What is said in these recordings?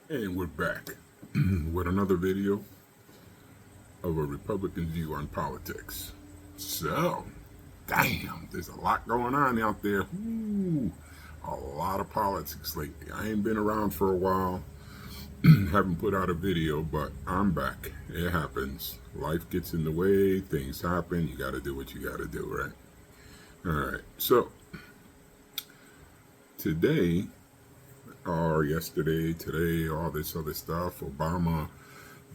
And we're back with another video of a Republican view on politics. So, damn, there's a lot going on out there. Ooh, a lot of politics lately. I ain't been around for a while, haven't put out a video, but I'm back. It happens. Life gets in the way, things happen. You gotta do what you gotta do, right? All right, so today, or yesterday, today, all this other stuff, Obama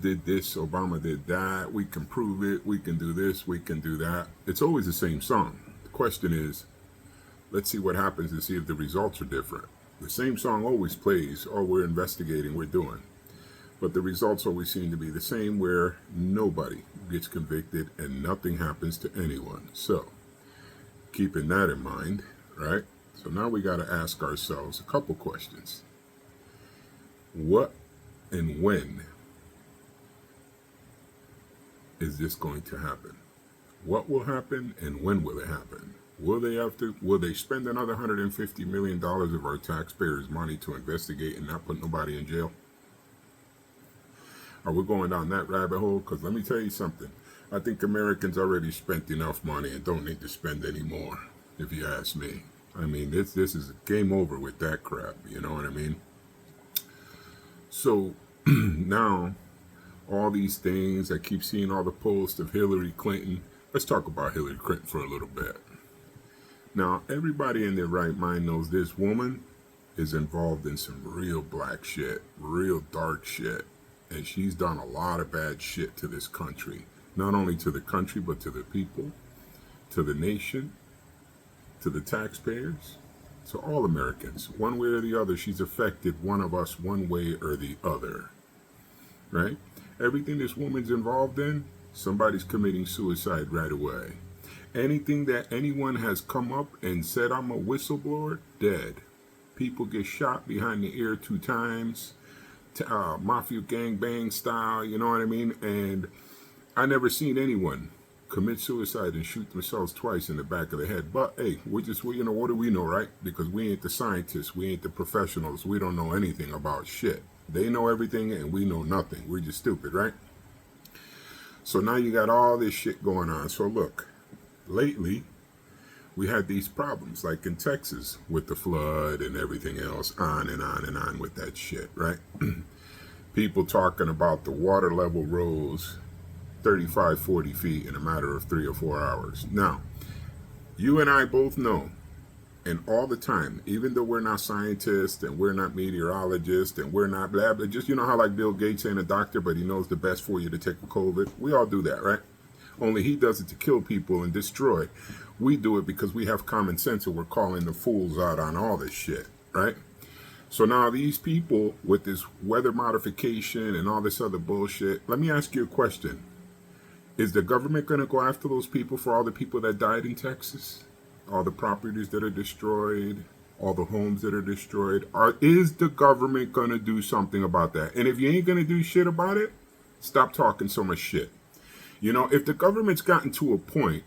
did this, Obama did that, we can prove it, we can do this, we can do that. It's always the same song. The question is, let's see what happens and see if the results are different. The same song always plays, all we're investigating, we're doing. But the results always seem to be the same, where nobody gets convicted and nothing happens to anyone. So, keeping that in mind, right? So now we got to ask ourselves a couple questions. What and when is this going to happen? What will happen and when will it happen? Will they spend another $150 million of our taxpayers' money to investigate and not put nobody in jail? Are we going down that rabbit hole? Because let me tell you something. I think Americans already spent enough money and don't need to spend any more, if you ask me. I mean, this is game over with that crap, you know what I mean? So now, all these things, I keep seeing all the posts of Hillary Clinton. Let's talk about Hillary Clinton for a little bit. Now, everybody in their right mind knows this woman is involved in some real black shit, real dark shit. And she's done a lot of bad shit to this country. Not only to the country, but to the people, to the nation, to the taxpayers, to all Americans. One way or the other, she's affected one of us one way or the other. Right? Everything this woman's involved in, somebody's committing suicide right away. Anything that anyone has come up and said, I'm a whistleblower, dead. People get shot behind the ear 2 times, mafia gangbang style, you know what I mean? And I never seen anyone commit suicide and shoot themselves twice in the back of the head. But hey, what do we know, right? Because we ain't the scientists, we ain't the professionals, we don't know anything about shit. They know everything and we know nothing. We're just stupid, right? So now you got all this shit going on. So look, lately we had these problems like in Texas with the flood and everything else, on and on and on with that shit, right? People talking about the water level rose 35, 40 feet in a matter of 3 or 4 hours. Now, you and I both know, and all the time, even though we're not scientists and we're not meteorologists and we're not blah, blah, just, you know how like Bill Gates ain't a doctor, but he knows the best for you to take a COVID? We all do that, right? Only he does it to kill people and destroy. We do it because we have common sense and we're calling the fools out on all this shit, right? So now these people with this weather modification and all this other bullshit, let me ask you a question. Is the government going to go after those people for all the people that died in Texas? All the properties that are destroyed? All the homes that are destroyed? Is the government going to do something about that? And if you ain't going to do shit about it, stop talking so much shit. You know, if the government's gotten to a point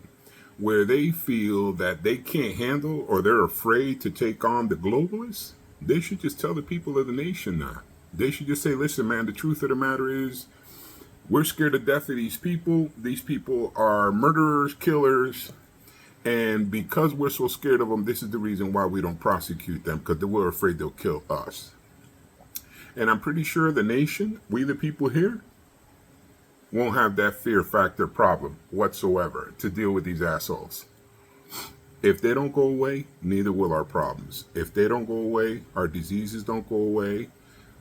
where they feel that they can't handle or they're afraid to take on the globalists, they should just tell the people of the nation that. They should just say, listen, man, the truth of the matter is we're scared to death of these people. These people are murderers, killers. And because we're so scared of them, this is the reason why we don't prosecute them, because we're afraid they'll kill us. And I'm pretty sure the nation, we the people here, won't have that fear factor problem whatsoever to deal with these assholes. If they don't go away, neither will our problems. If they don't go away, our diseases don't go away,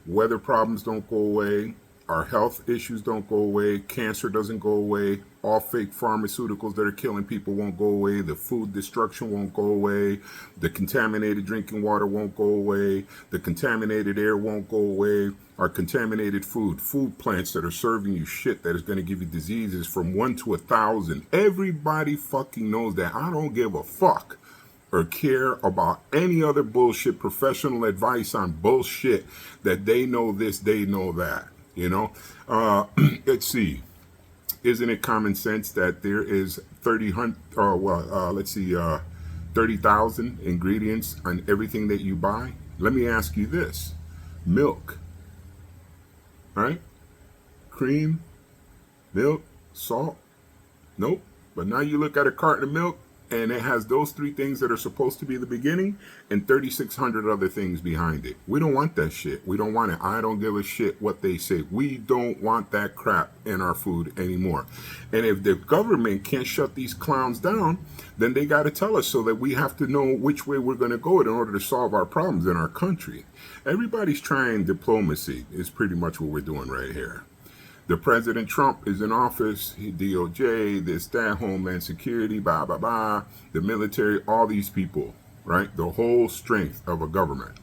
weather problems don't go away, our health issues don't go away, cancer doesn't go away, all fake pharmaceuticals that are killing people won't go away, the food destruction won't go away, the contaminated drinking water won't go away, the contaminated air won't go away, our contaminated food plants that are serving you shit that is going to give you diseases from 1 to 1,000. Everybody fucking knows that. I don't give a fuck or care about any other bullshit professional advice on bullshit that they know this, they know that. You know, let's see. Isn't it common sense that there is 30,000 ingredients on everything that you buy? Let me ask you this. Milk. right? Cream, milk, salt. Nope. But now you look at a carton of milk and it has those three things that are supposed to be the beginning and 3,600 other things behind it. We don't want that shit. We don't want it. I don't give a shit what they say. We don't want that crap in our food anymore. And if the government can't shut these clowns down, then they got to tell us so that we have to know which way we're going to go in order to solve our problems in our country. Everybody's trying diplomacy is pretty much what we're doing right here. The President Trump is in office, DOJ, this, that, Homeland Security, blah, blah, blah, the military, all these people, right? The whole strength of a government.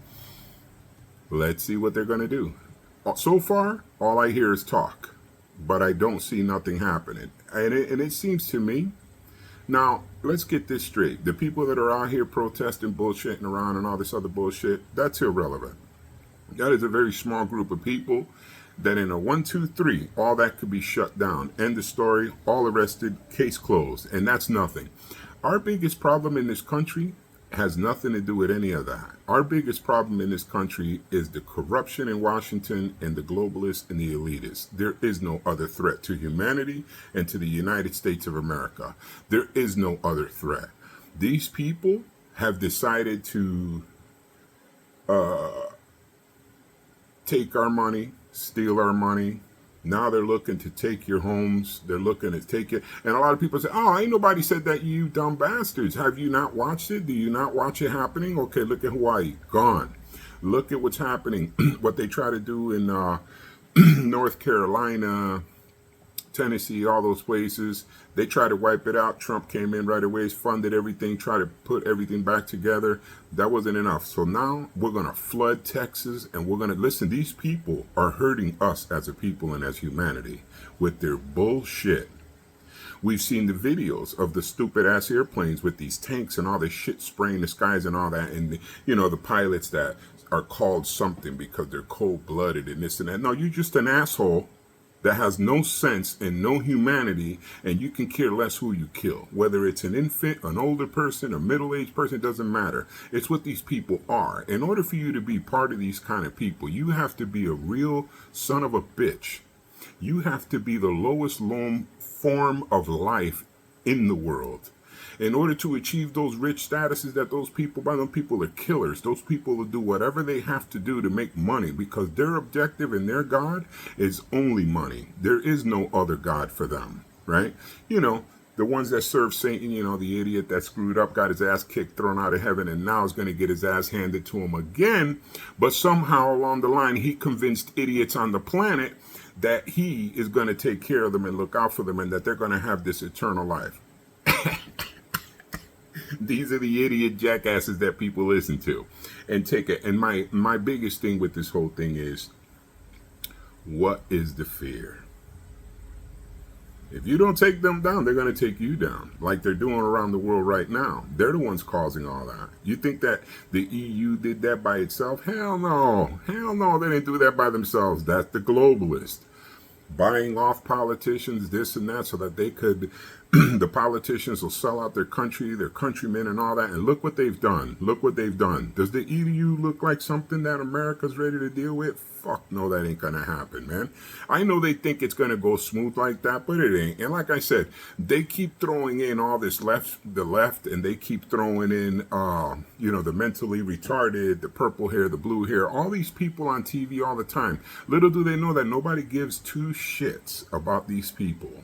Let's see what they're going to do. So far, all I hear is talk, but I don't see nothing happening. And it seems to me, now, let's get this straight. The people that are out here protesting, bullshitting around and all this other bullshit, that's irrelevant. That is a very small group of people that in a 1, 2, 3, all that could be shut down. End of story, all arrested, case closed, and that's nothing. Our biggest problem in this country has nothing to do with any of that. Our biggest problem in this country is the corruption in Washington and the globalists and the elitists. There is no other threat to humanity and to the United States of America. There is no other threat. These people have decided to take our money, steal our money. Now they're looking to take your homes. They're looking to take it. And a lot of people say, oh, ain't nobody said that, you dumb bastards. Have you not watched it? Do you not watch it happening? Okay, look at Hawaii. Gone. Look at what's happening. What they try to do in North Carolina, Tennessee, all those places. They tried to wipe it out. Trump came in right away, funded everything, tried to put everything back together. That wasn't enough. So now we're going to flood Texas and we're going to listen. These people are hurting us as a people and as humanity with their bullshit. We've seen the videos of the stupid ass airplanes with these tanks and all this shit spraying the skies and all that. And, the pilots that are called something because they're cold blooded and this and that. No, you're just an asshole that has no sense and no humanity, and you can care less who you kill. Whether it's an infant, an older person, a middle-aged person, it doesn't matter. It's what these people are. In order for you to be part of these kind of people, you have to be a real son of a bitch. You have to be the lowest low form of life in the world. In order to achieve those rich statuses that those people are killers. Those people will do whatever they have to do to make money because their objective and their God is only money. There is no other God for them, right? The ones that serve Satan, the idiot that screwed up, got his ass kicked, thrown out of heaven, and now is going to get his ass handed to him again. But somehow along the line, he convinced idiots on the planet that he is going to take care of them and look out for them and that they're going to have this eternal life. These are the idiot jackasses that people listen to and take it. And my biggest thing with this whole thing is, what is the fear? If you don't take them down, they're going to take you down like they're doing around the world right now. They're the ones causing all that. You think that the EU did that by itself? Hell no. Hell no, they didn't do that by themselves. That's the globalists. Buying off politicians, this and that, so that they could, the politicians will sell out their country, their countrymen and all that. And look what they've done. Look what they've done. Does the EU look like something that America's ready to deal with? Fuck no, that ain't gonna happen, man. I know they think it's gonna go smooth like that, but it ain't. And like I said, they keep throwing in all this the left, and they keep throwing in, the mentally retarded, the purple hair, the blue hair, all these people on TV all the time. Little do they know that nobody gives two shits about these people.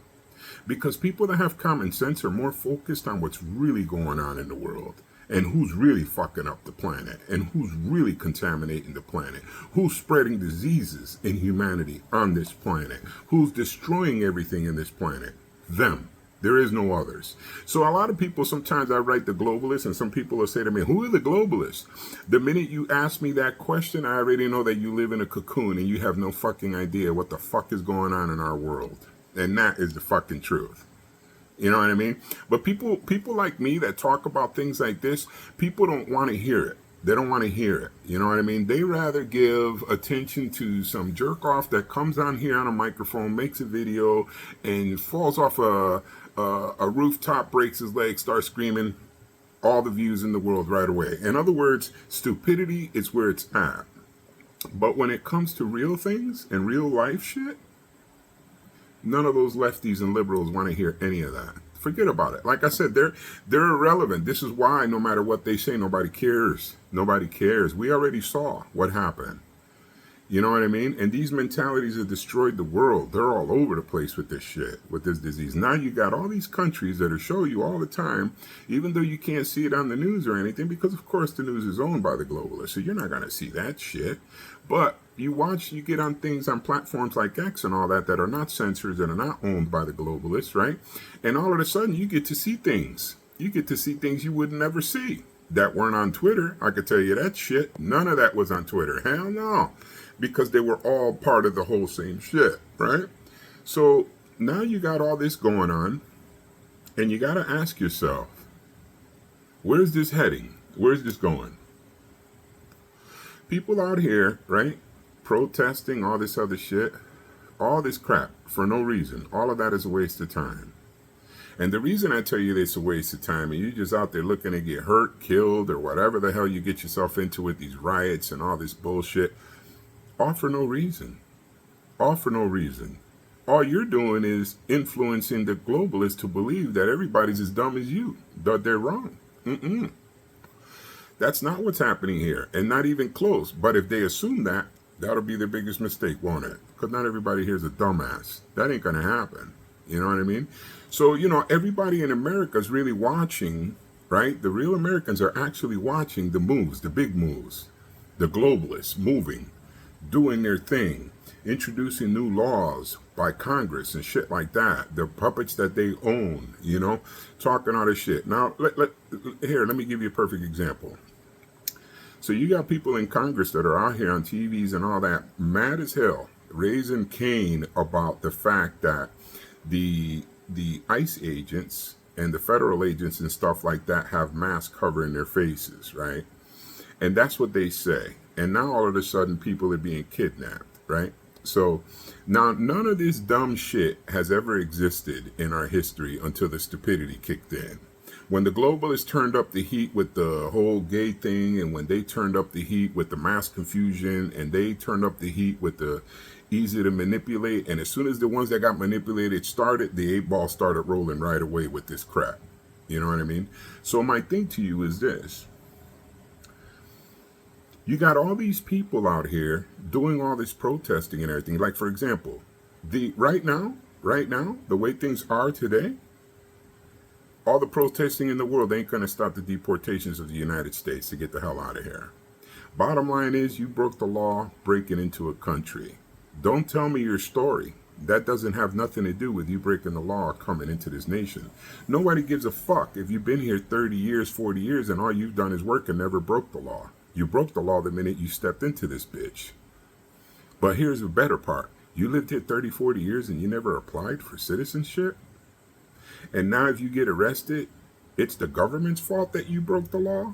Because people that have common sense are more focused on what's really going on in the world. And who's really fucking up the planet, and who's really contaminating the planet, who's spreading diseases in humanity on this planet, who's destroying everything in this planet. Them. There is no others. So a lot of people, sometimes I write the globalists, and some people will say to me, who are the globalists? The minute you ask me that question, I already know that you live in a cocoon and you have no fucking idea what the fuck is going on in our world. And that is the fucking truth. You know what I mean? But people like me that talk about things like this, people don't want to hear it. They don't want to hear it. You know what I mean? They rather give attention to some jerk off that comes on here on a microphone, makes a video, and falls off a rooftop, breaks his leg, starts screaming, all the views in the world right away. In other words, stupidity is where it's at. But when it comes to real things and real life shit, none of those lefties and liberals want to hear any of that. Forget about it. Like I said, they're irrelevant. This is why no matter what they say, nobody cares. Nobody cares. We already saw what happened. You know what I mean? And these mentalities have destroyed the world. They're all over the place with this shit, with this disease. Now you got all these countries that are showing you all the time, even though you can't see it on the news or anything, because of course the news is owned by the globalists. So you're not going to see that shit. But you get on things on platforms like X and all that are not censored, that are not owned by the globalists, right? And all of a sudden you get to see things. You get to see things you would never see that weren't on Twitter. I could tell you that shit. None of that was on Twitter. Hell no. Because they were all part of the whole same shit, right? So now you got all this going on, and you got to ask yourself, where's this heading? Where's this going? People out here, right, protesting all this other shit, all this crap for no reason. All of that is a waste of time. And the reason I tell you it's a waste of time, and you're just out there looking to get hurt, killed, or whatever the hell you get yourself into with these riots and all this bullshit, all for no reason. All for no reason. All you're doing is influencing the globalists to believe that everybody's as dumb as you, that they're wrong. That's not what's happening here, and not even close. But if they assume that, that'll be their biggest mistake, won't it? Because not everybody here's a dumbass. That ain't going to happen. You know what I mean? So, everybody in America is really watching, right? The real Americans are actually watching the moves, the big moves, the globalists moving, doing their thing, introducing new laws by Congress and shit like that. The puppets that they own, talking all this shit. Now, let me give you a perfect example. So you got people in Congress that are out here on TVs and all that, mad as hell, raising Cain about the fact that the ICE agents and the federal agents and stuff like that have masks covering their faces, right? And that's what they say. And now all of a sudden people are being kidnapped, right? So now none of this dumb shit has ever existed in our history until the stupidity kicked in. When the globalists turned up the heat with the whole gay thing, and when they turned up the heat with the mass confusion, and they turned up the heat with the easy to manipulate, and as soon as the ones that got manipulated started, the 8-ball started rolling right away with this crap. You know what I mean? So my thing to you is this. You got all these people out here doing all this protesting and everything. Like, for example, right now, the way things are today, all the protesting in the world ain't going to stop the deportations of the United States to get the hell out of here. Bottom line is, you broke the law breaking into a country. Don't tell me your story. That doesn't have nothing to do with you breaking the law or coming into this nation. Nobody gives a fuck if you've been here 30 years, 40 years, and all you've done is work and never broke the law. You broke the law the minute you stepped into this bitch. But here's the better part. You lived here 30, 40 years and you never applied for citizenship? And now if you get arrested, it's the government's fault that you broke the law?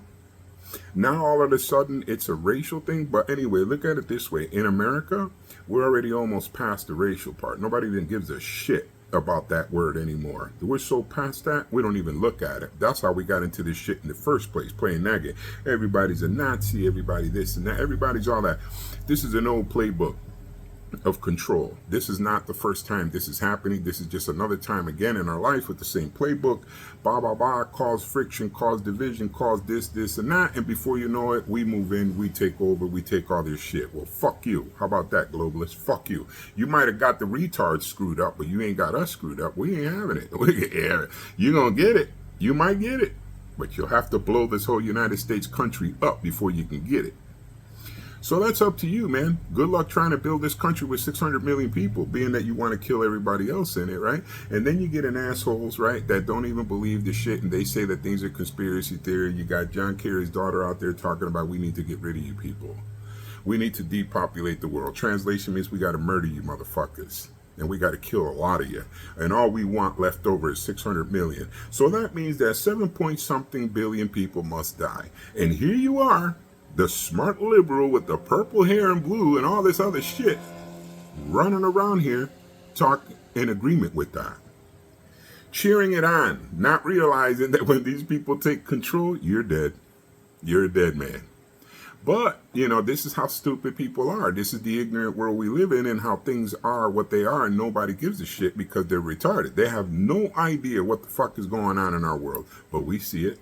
Now all of a sudden it's a racial thing? But anyway, look at it this way. In America, we're already almost past the racial part. Nobody even gives a shit about that word anymore. We're so past that, we don't even look at it. That's how we got into this shit in the first place, playing that game. Everybody's a Nazi, everybody this and that, everybody's all that. This is an old playbook of control. This is not the first time this is happening. This is just another time again in our life with the same playbook. Blah, blah, blah, cause friction, cause division, cause this, and that. And before you know it, we move in, we take over, we take all this shit. Well, fuck you. How about that, globalists? Fuck you. You might have got the retards screwed up, but you ain't got us screwed up. We ain't having it. You're going to get it. You might get it. But you'll have to blow this whole United States country up before you can get it. So that's up to you, man. Good luck trying to build this country with 600 million people, being that you want to kill everybody else in it, right? And then you get in assholes, right, that don't even believe the shit, and they say that things are conspiracy theory. You got John Kerry's daughter out there talking about we need to get rid of you people. We need to depopulate the world. Translation means we got to murder you motherfuckers. And we got to kill a lot of you. And all we want left over is 600 million. So that means that 7-point-something billion people must die. And here you are, the smart liberal with the purple hair and blue and all this other shit, running around here, talking in agreement with that. Cheering it on, not realizing that when these people take control, you're dead. You're a dead man. But, this is how stupid people are. This is the ignorant world we live in, and how things are what they are, and nobody gives a shit because they're retarded. They have no idea what the fuck is going on in our world, but we see it.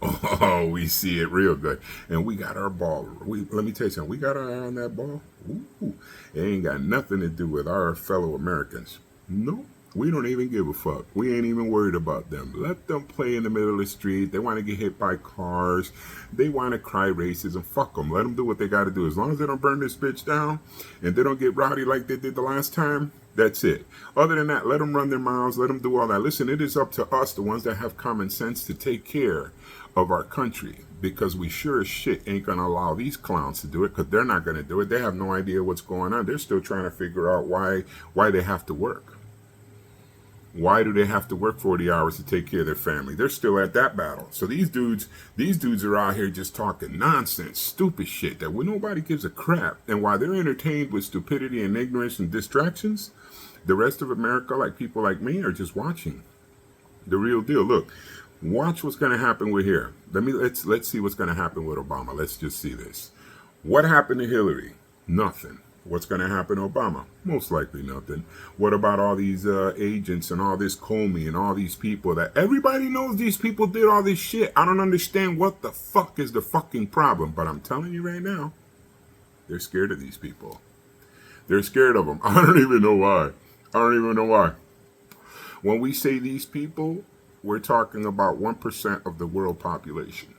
Oh, we see it real good. And we got our ball. Let me tell you something. We got our eye on that ball. Ooh, it ain't got nothing to do with our fellow Americans. No, we don't even give a fuck. We ain't even worried about them. Let them play in the middle of the street. They want to get hit by cars. They want to cry racism. Fuck them. Let them do what they got to do. As long as they don't burn this bitch down and they don't get rowdy like they did the last time, that's it. Other than that, let them run their mouths. Let them do all that. Listen, it is up to us, the ones that have common sense, to take care of our country, because we sure as shit ain't going to allow these clowns to do it, because they're not going to do it. They have no idea what's going on. They're still trying to figure out why they have to work. Why do they have to work 40 hours to take care of their family? They're still at that battle. So these dudes are out here just talking nonsense, stupid shit that nobody gives a crap. And while they're entertained with stupidity and ignorance and distractions, the rest of America, like people like me, are just watching the real deal. Look, watch what's going to happen with here. Let's see what's going to happen with Obama. Let's just see this. What happened to Hillary? Nothing. What's going to happen to Obama? Most likely nothing. What about all these agents and all this Comey and all these people that everybody knows these people did all this shit? I don't understand what the fuck is the fucking problem. But I'm telling you right now, they're scared of these people. They're scared of them. I don't even know why. When we say these people, we're talking about 1% of the world population.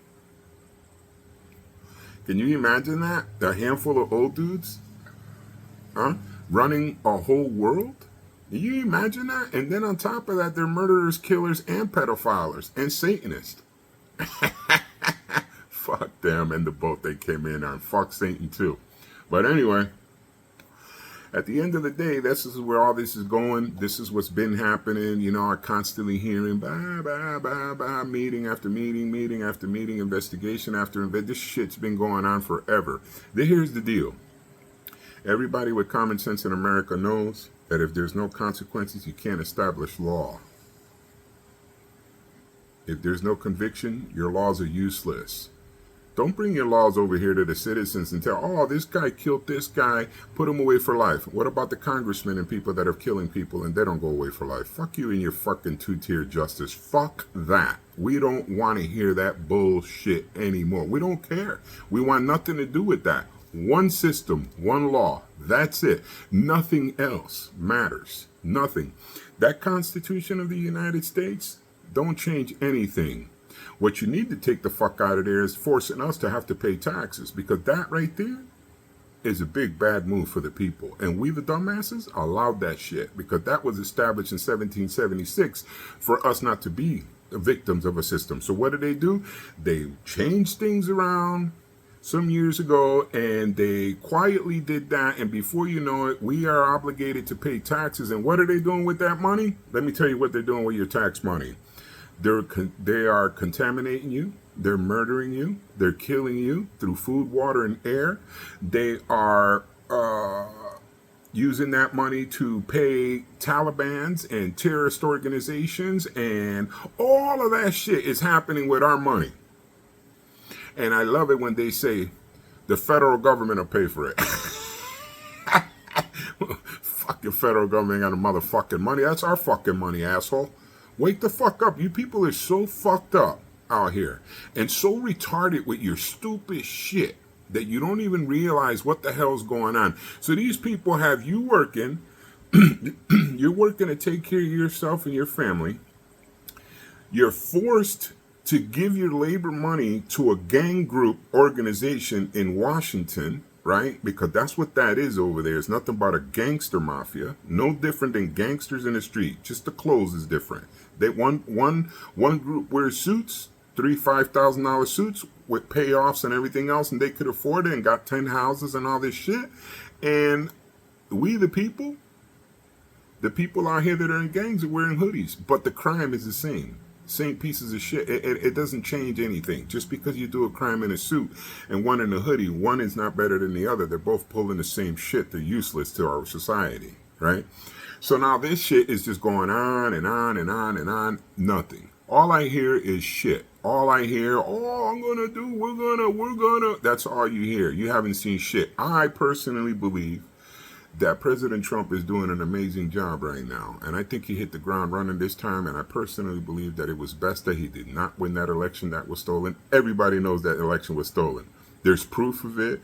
Can you imagine that? A handful of old dudes, running a whole world? Can you imagine that? And then on top of that, they're murderers, killers, and pedophiles, and Satanists. Fuck them and the boat they came in on. Fuck Satan too. But anyway, at the end of the day, this is where all this is going. This is what's been happening. I'm constantly hearing meeting after meeting, meeting after meeting, investigation after investigation. This shit's been going on forever. Here's the deal. Everybody with common sense in America knows that if there's no consequences, you can't establish law. If there's no conviction, your laws are useless. Don't bring your laws over here to the citizens and tell, oh, this guy killed this guy, put him away for life. What about the congressmen and people that are killing people and they don't go away for life? Fuck you and your fucking two-tier justice. Fuck that. We don't want to hear that bullshit anymore. We don't care. We want nothing to do with that. One system, one law. That's it. Nothing else matters. Nothing. That Constitution of the United States, don't change anything. What you need to take the fuck out of there is forcing us to have to pay taxes, because that right there is a big bad move for the people. And we, the dumbasses, allowed that shit because that was established in 1776 for us not to be victims of a system. So what do? They changed things around some years ago, and they quietly did that, and before you know it, we are obligated to pay taxes. And what are they doing with that money? Let me tell you what they're doing with your tax money. They are contaminating you. They're murdering you. They're killing you through food, water, and air. They are using that money to pay Talibans and terrorist organizations, and all of that shit is happening with our money. And I love it when they say the federal government will pay for it. Fucking federal government ain't got no motherfucking money. That's our fucking money, asshole. Wake the fuck up. You people are so fucked up out here and so retarded with your stupid shit that you don't even realize what the hell's going on. So these people have you working. You're working to take care of yourself and your family. You're forced to give your labor money to a gang group organization in Washington, right? Because that's what that is over there. It's nothing but a gangster mafia. No different than gangsters in the street. Just the clothes is different. They one group wears suits, $3,000-$5,000 suits with payoffs and everything else, and they could afford it and got 10 houses and all this shit. And we, the people out here that are in gangs are wearing hoodies, but the crime is the same. Same pieces of shit. It doesn't change anything. Just because you do a crime in a suit and one in a hoodie, one is not better than the other. They're both pulling the same shit. They're useless to our society, right? So now this shit is just going on and on and on and on. Nothing. All I hear is shit. All I hear, oh, we're gonna. That's all you hear. You haven't seen shit. I personally believe that President Trump is doing an amazing job right now. And I think he hit the ground running this time. And I personally believe that it was best that he did not win that election that was stolen. Everybody knows that election was stolen. There's proof of it.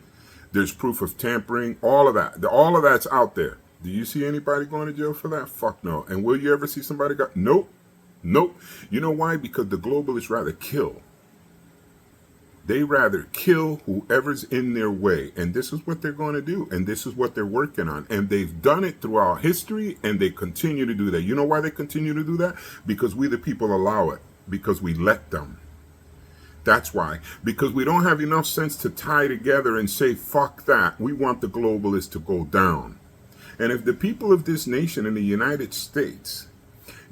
There's proof of tampering. All of that. All of that's out there. Do you see anybody going to jail for that? Fuck no. And will you ever see somebody go? Nope. Nope. You know why? Because the globalists rather kill. They rather kill whoever's in their way. And this is what they're going to do. And this is what they're working on. And they've done it throughout history. And they continue to do that. You know why they continue to do that? Because we the people allow it. Because we let them. That's why. Because we don't have enough sense to tie together and say, fuck that. We want the globalists to go down. And if the people of this nation in the United States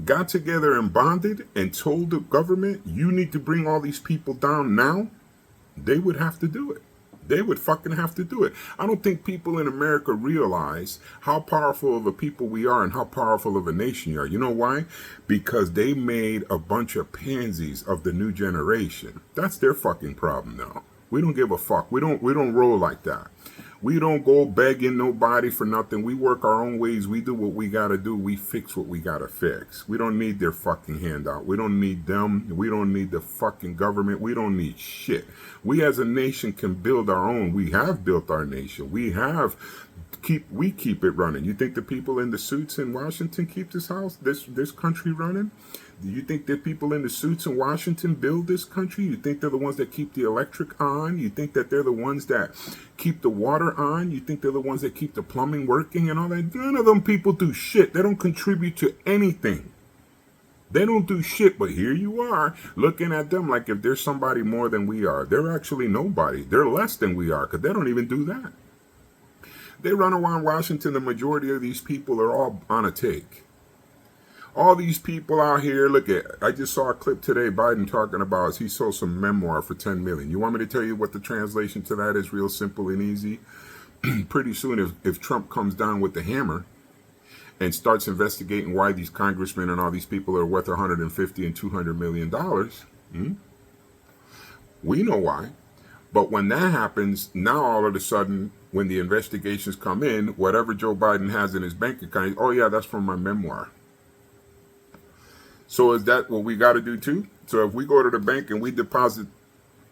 got together and bonded and told the government, you need to bring all these people down now, they would have to do it. They would fucking have to do it. I don't think people in America realize how powerful of a people we are and how powerful of a nation you are. You know why? Because they made a bunch of pansies of the new generation. That's their fucking problem now. We don't give a fuck. We don't roll like that. We don't go begging nobody for nothing. We work our own ways. We do what we got to do. We fix what we got to fix. We don't need their fucking handout. We don't need them. We don't need the fucking government. We don't need shit. We as a nation can build our own. We have built our nation. We keep it running. You think the people in the suits in Washington keep this country running? Do you think that people in the suits in Washington build this country? You think they're the ones that keep the electric on? You think that they're the ones that keep the water on? You think they're the ones that keep the plumbing working and all that? None of them people do shit. They don't contribute to anything. They don't do shit, but here you are looking at them like if they're somebody more than we are. They're actually nobody. They're less than we are because they don't even do that. They run around Washington. The majority of these people are all on a take. All these people out here, I just saw a clip today, Biden talking about he sold some memoir for $10 million. You want me to tell you what the translation to that is? Real simple and easy. Pretty soon, if Trump comes down with the hammer and starts investigating why these congressmen and all these people are worth $150 and $200 million, we know why. But when that happens, now all of a sudden, when the investigations come in, whatever Joe Biden has in his bank account, oh yeah, that's from my memoir. So is that what we got to do too? So if we go to the bank and we deposit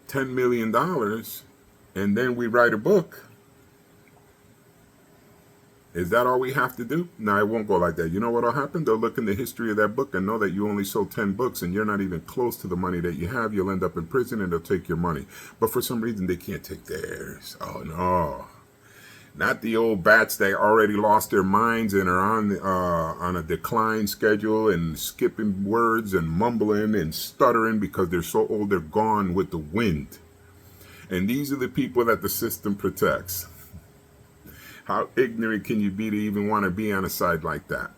$10 million and then we write a book, is that all we have to do? No, it won't go like that. You know what will happen? They'll look in the history of that book and know that you only sold 10 books and you're not even close to the money that you have. You'll end up in prison and they'll take your money. But for some reason, they can't take theirs. Oh, no. Not the old bats that already lost their minds and are on a decline schedule and skipping words and mumbling and stuttering because they're so old they're gone with the wind. And these are the people that the system protects. How ignorant can you be to even want to be on a side like that?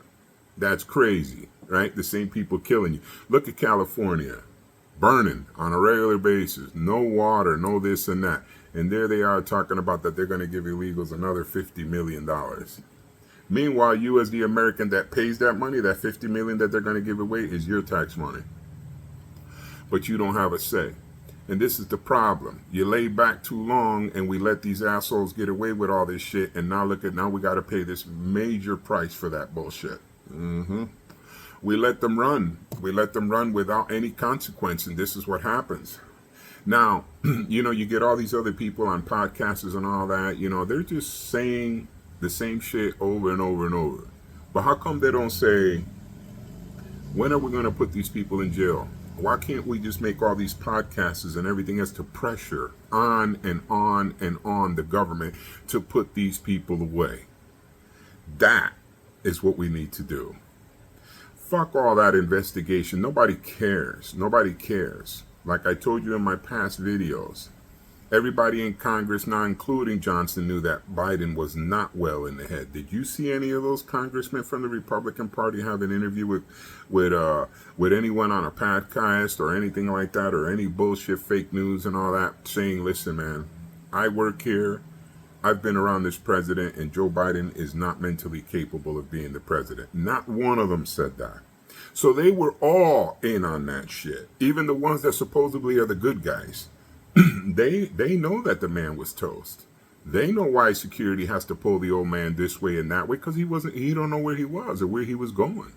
That's crazy, right? The same people killing you. Look at California, burning on a regular basis. No water, no this and that. And there they are talking about that they're going to give illegals another $50 million. Meanwhile, you as the American that pays that money, that $50 million that they're going to give away is your tax money. But you don't have a say. And this is the problem. You lay back too long and we let these assholes get away with all this shit. And now now we got to pay this major price for that bullshit. We let them run. We let them run without any consequence. And this is what happens. Now, you get all these other people on podcasts and all that, they're just saying the same shit over and over and over. But how come they don't say, when are we going to put these people in jail? Why can't we just make all these podcasts and everything else to pressure on and on and on the government to put these people away? That is what we need to do. Fuck all that investigation. Nobody cares. Nobody cares. Like I told you in my past videos, everybody in Congress, now including Johnson, knew that Biden was not well in the head. Did you see any of those congressmen from the Republican Party have an interview with anyone on a podcast or anything like that, or any bullshit fake news and all that, saying, listen, man, I work here. I've been around this president, and Joe Biden is not mentally capable of being the president. Not one of them said that. So they were all in on that shit. Even the ones that supposedly are the good guys. They know that the man was toast. They know why security has to pull the old man this way and that way, because he don't know where he was or where he was going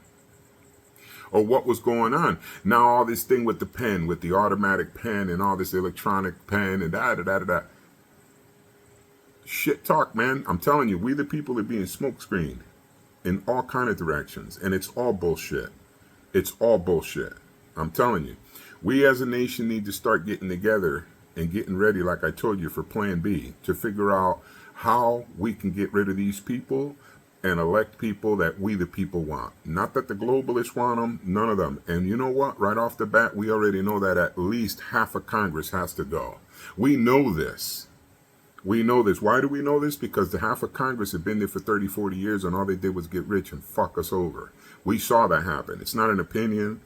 or what was going on. Now all this thing with the pen, with the automatic pen and all this electronic pen and da. Shit talk, man. I'm telling you, we the people are being smokescreened in all kind of directions, and it's all bullshit. It's all bullshit. I'm telling you, we as a nation need to start getting together and getting ready, like I told you, for Plan B, to figure out how we can get rid of these people and elect people that we the people want. Not that the globalists want them, none of them. And you know what? Right off the bat, we already know that at least half of Congress has to go. We know this. We know this. Why do we know this? Because the half of Congress have been there for 30, 40 years, and all they did was get rich and fuck us over. We saw that happen. It's not an opinion.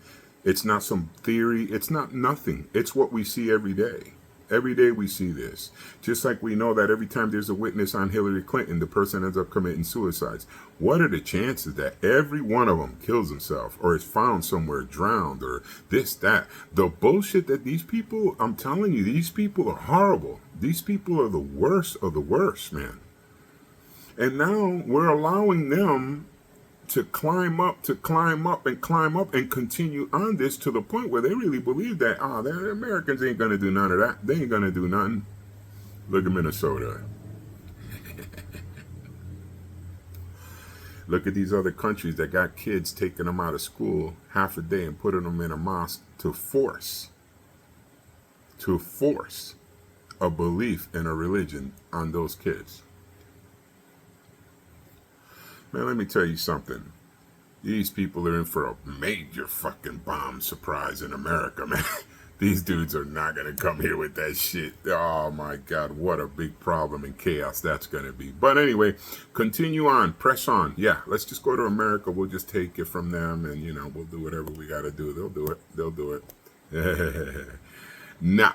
It's not some theory. It's not nothing. It's what we see every day. Every day we see this. Just like we know that every time there's a witness on Hillary Clinton, the person ends up committing suicides. What are the chances that every one of them kills himself or is found somewhere drowned or this, that? The bullshit that these people, I'm telling you, these people are horrible. These people are the worst of the worst, man. And now we're allowing them to climb up and continue on this to the point where they really believe that, the Americans ain't going to do none of that. They ain't going to do nothing. Look at Minnesota. Look at these other countries that got kids taking them out of school half a day and putting them in a mosque to force a belief in a religion on those kids. Man, let me tell you something. These people are in for a major fucking bomb surprise in America, man. These dudes are not going to come here with that shit. Oh, my God, what a big problem and chaos that's going to be. But anyway, continue on. Press on. Yeah, let's just go to America. We'll just take it from them, and, we'll do whatever we got to do. They'll do it. They'll do it. Nah,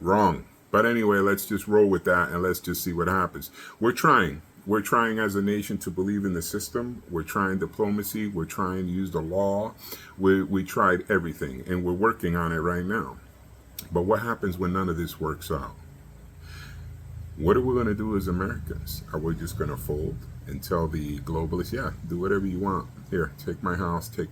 wrong. But anyway, let's just roll with that, and let's just see what happens. We're trying. We're trying as a nation to believe in the system. We're trying diplomacy. We're trying to use the law. We tried everything, and we're working on it right now. But what happens when none of this works out? What are we going to do as Americans? Are we just going to fold and tell the globalists, yeah, do whatever you want. Here, take my house, take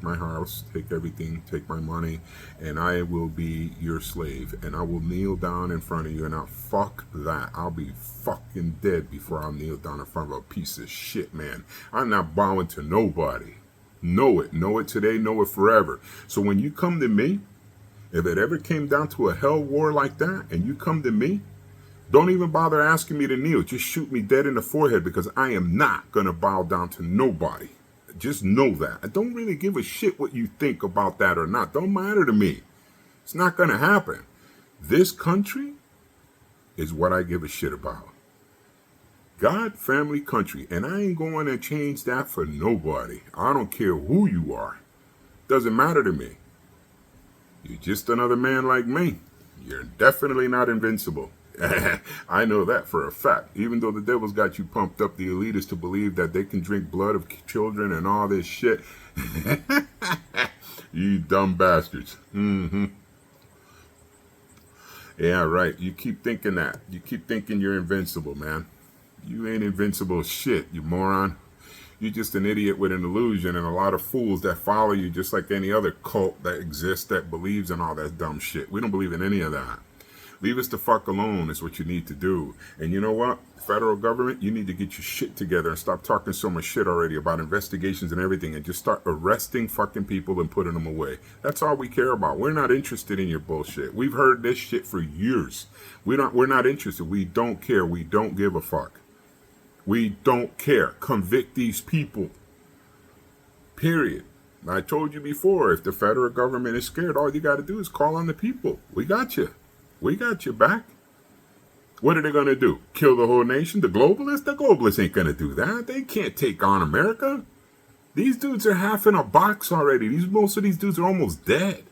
everything, take my money, and I will be your slave. And I will kneel down in front of you, and fuck that. I'll be fucking dead before I'll kneel down in front of a piece of shit, man. I'm not bowing to nobody. Know it. Know it today, know it forever. So when you come to me, if it ever came down to a hell war like that, and you come to me, don't even bother asking me to kneel. Just shoot me dead in the forehead, because I am not going to bow down to nobody. Just know that. I don't really give a shit what you think about that or not. Don't matter to me. It's not going to happen. This country is what I give a shit about. God, family, country. And I ain't going to change that for nobody. I don't care who you are. Doesn't matter to me. You're just another man like me. You're definitely not invincible. I know that for a fact. Even though the devil's got you pumped up, the elitists, to believe that they can drink blood of children and all this shit. You dumb bastards. Yeah, right. You keep thinking that. You keep thinking you're invincible, man. You ain't invincible shit, you moron. You're just an idiot with an illusion and a lot of fools that follow you, just like any other cult that exists that believes in all that dumb shit. We don't believe in any of that. Leave us the fuck alone is what you need to do. And you know what? Federal government, you need to get your shit together and stop talking so much shit already about investigations and everything, and just start arresting fucking people and putting them away. That's all we care about. We're not interested in your bullshit. We've heard this shit for years. We're not interested. We don't care. We don't give a fuck. We don't care. Convict these people. Period. I told you before, if the federal government is scared, all you got to do is call on the people. We got you. We got your back. What are they going to do? Kill the whole nation? The globalists? The globalists ain't going to do that. They can't take on America. These dudes are half in a box already. Most of these dudes are almost dead.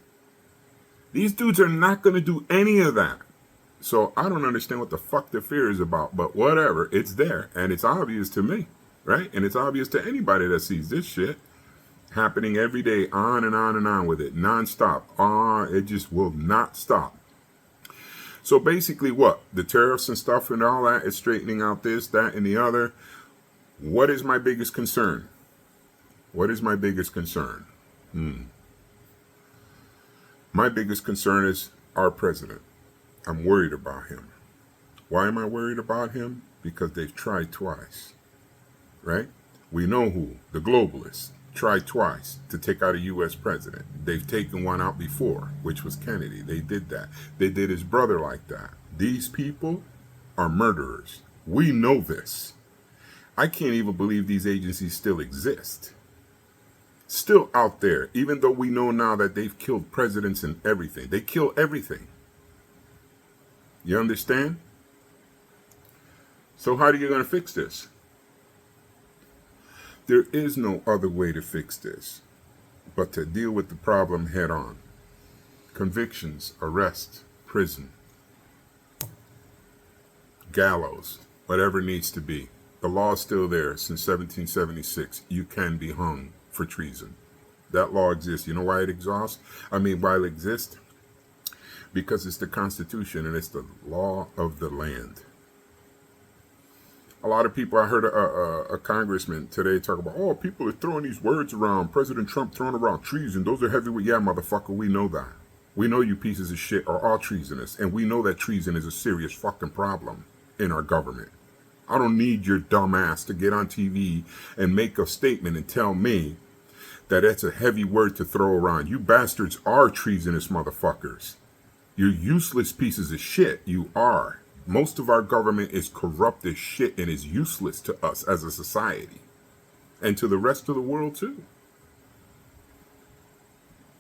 These dudes are not going to do any of that. So I don't understand what the fuck the fear is about, but whatever. It's there, and it's obvious to me, right? And it's obvious to anybody that sees this shit. happening every day, on and on and on with it, nonstop. It just will not stop. So basically what? The tariffs and stuff and all that is straightening out this, that, and the other. What is my biggest concern? What is my biggest concern? My biggest concern is our president. I'm worried about him. Why am I worried about him? Because they've tried twice, right? We know who, the globalists, tried twice to take out a U.S. president. They've taken one out before, which was Kennedy. They did that. They did his brother like that. These people are murderers. We know this. I can't even believe these agencies still exist. Still out there, even though we know now that they've killed presidents and everything. They kill everything. You understand? So how are you going to fix this? There is no other way to fix this but to deal with the problem head on. Convictions, arrest, prison, gallows, whatever needs to be. The law is still there since 1776. You can be hung for treason. That law exists. You know why it exists? Why it exists? Because it's the Constitution and it's the law of the land. A lot of people, I heard a congressman today talk about, oh, people are throwing these words around. President Trump throwing around treason. Those are heavyweight. Yeah, motherfucker, we know that. We know you pieces of shit are all treasonous. And we know that treason is a serious fucking problem in our government. I don't need your dumb ass to get on TV and make a statement and tell me that that's a heavy word to throw around. You bastards are treasonous motherfuckers. You're useless pieces of shit. You are. Most of our government is corrupt as shit and is useless to us as a society. And to the rest of the world too.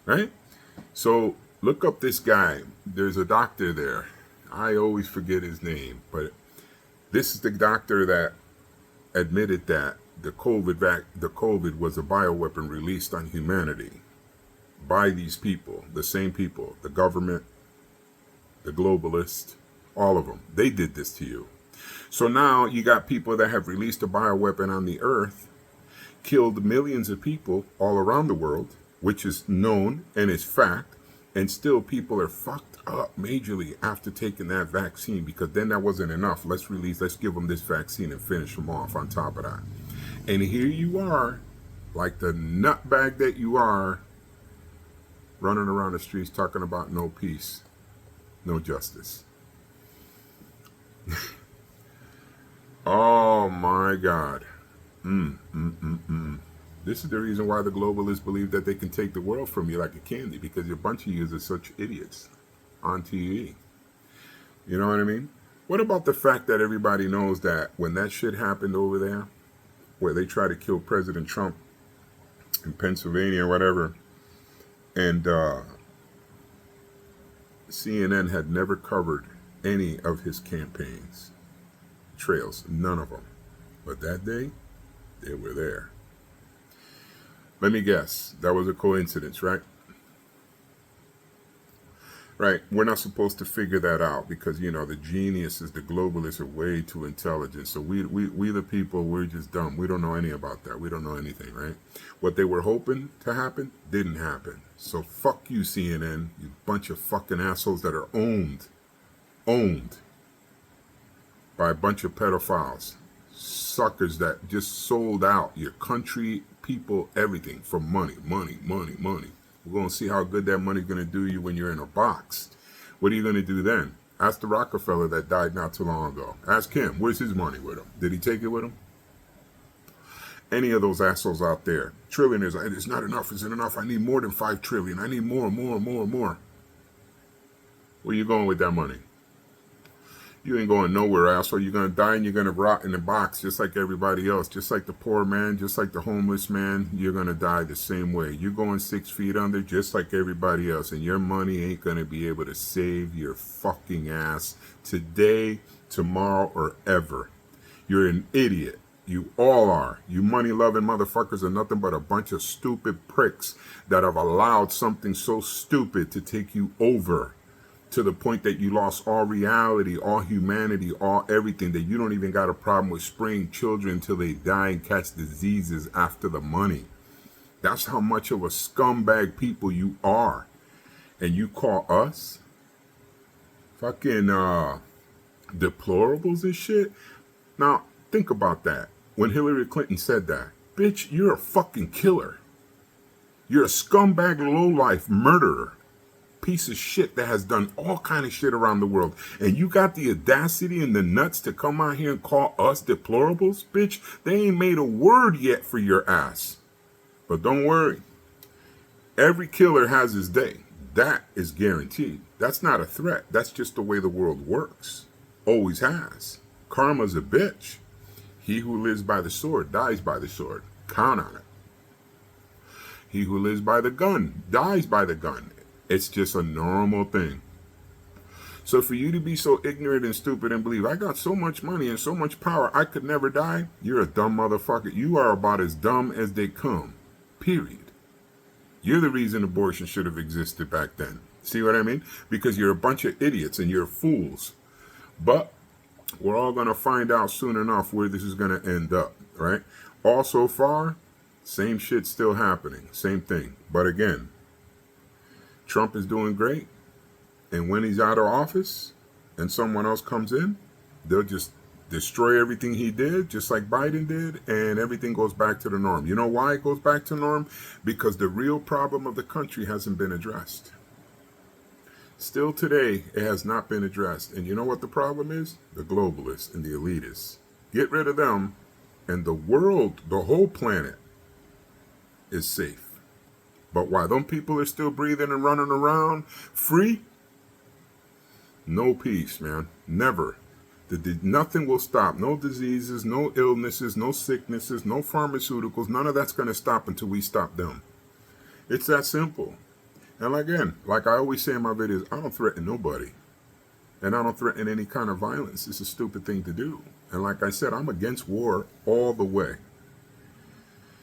Right? So look up this guy. There's a doctor there. I always forget his name, but this is the doctor that admitted that the COVID was a bioweapon released on humanity by these people, the same people, the government, the globalists, all of them. They did this to you. So now you got people that have released a bioweapon on the earth, killed millions of people all around the world, which is known and is fact, and still people are fucked up majorly after taking that vaccine, because then that wasn't enough. Let's give them this vaccine and finish them off on top of that. And here you are, like the nutbag that you are, running around the streets talking about no peace, no justice. Oh my God. This is the reason why the globalists believe that they can take the world from you like a candy, because a bunch of you are such idiots on TV. You know what I mean? What about the fact that everybody knows that when that shit happened over there, where they tried to kill President Trump in Pennsylvania or whatever, and CNN had never covered any of his campaigns trails, none of them. But that day, they were there. Let me guess, that was a coincidence, right? Right, we're not supposed to figure that out because, you know, the geniuses, the globalists are way too intelligent. So we the people, we're just dumb. We don't know any about that. We don't know anything, right? What they were hoping to happen didn't happen. So fuck you, CNN, you bunch of fucking assholes that are owned by a bunch of pedophiles, suckers that just sold out your country, people, everything for money. We're going to see how good that money's going to do you when you're in a box. What are you going to do then? Ask the Rockefeller that died not too long ago. Ask him, where's his money with him? Did he take it with him? Any of those assholes out there, trillionaires, it's not enough, isn't enough. I need more than 5 trillion. I need more. Where are you going with that money? You ain't going nowhere, asshole. You're going to die and you're going to rot in the box just like everybody else. Just like the poor man, just like the homeless man, you're going to die the same way. You're going 6 feet under just like everybody else. And your money ain't going to be able to save your fucking ass today, tomorrow, or ever. You're an idiot. You all are. You money-loving motherfuckers are nothing but a bunch of stupid pricks that have allowed something so stupid to take you over, to the point that you lost all reality, all humanity, all everything, that you don't even got a problem with spraying children till they die and catch diseases after the money. That's how much of a scumbag people you are. And you call us fucking deplorables and shit? Now, think about that. When Hillary Clinton said that, bitch, you're a fucking killer. You're a scumbag, lowlife murderer. Piece of shit that has done all kind of shit around the world. And you got the audacity and the nuts to come out here and call us deplorables? Bitch, they ain't made a word yet for your ass. But don't worry. Every killer has his day. That is guaranteed. That's not a threat. That's just the way the world works. Always has. Karma's a bitch. He who lives by the sword dies by the sword. Count on it. He who lives by the gun dies by the gun. It's just a normal thing. So for you to be so ignorant and stupid and believe, I got so much money and so much power, I could never die, you're a dumb motherfucker. You are about as dumb as they come. Period. You're the reason abortion should have existed back then. See what I mean? Because you're a bunch of idiots and you're fools. But we're all going to find out soon enough where this is going to end up, right? All so far, same shit still happening. Same thing. But again, Trump is doing great. And when he's out of office and someone else comes in, they'll just destroy everything he did, just like Biden did, and everything goes back to the norm. You know why it goes back to norm? Because the real problem of the country hasn't been addressed. Still today, it has not been addressed. And you know what the problem is? The globalists and the elitists. Get rid of them, and the world, the whole planet, is safe. But while them people are still breathing and running around free, no peace, man. Never. Nothing will stop. No diseases, no illnesses, no sicknesses, no pharmaceuticals. None of that's going to stop until we stop them. It's that simple. And again, like I always say in my videos, I don't threaten nobody. And I don't threaten any kind of violence. It's a stupid thing to do. And like I said, I'm against war all the way.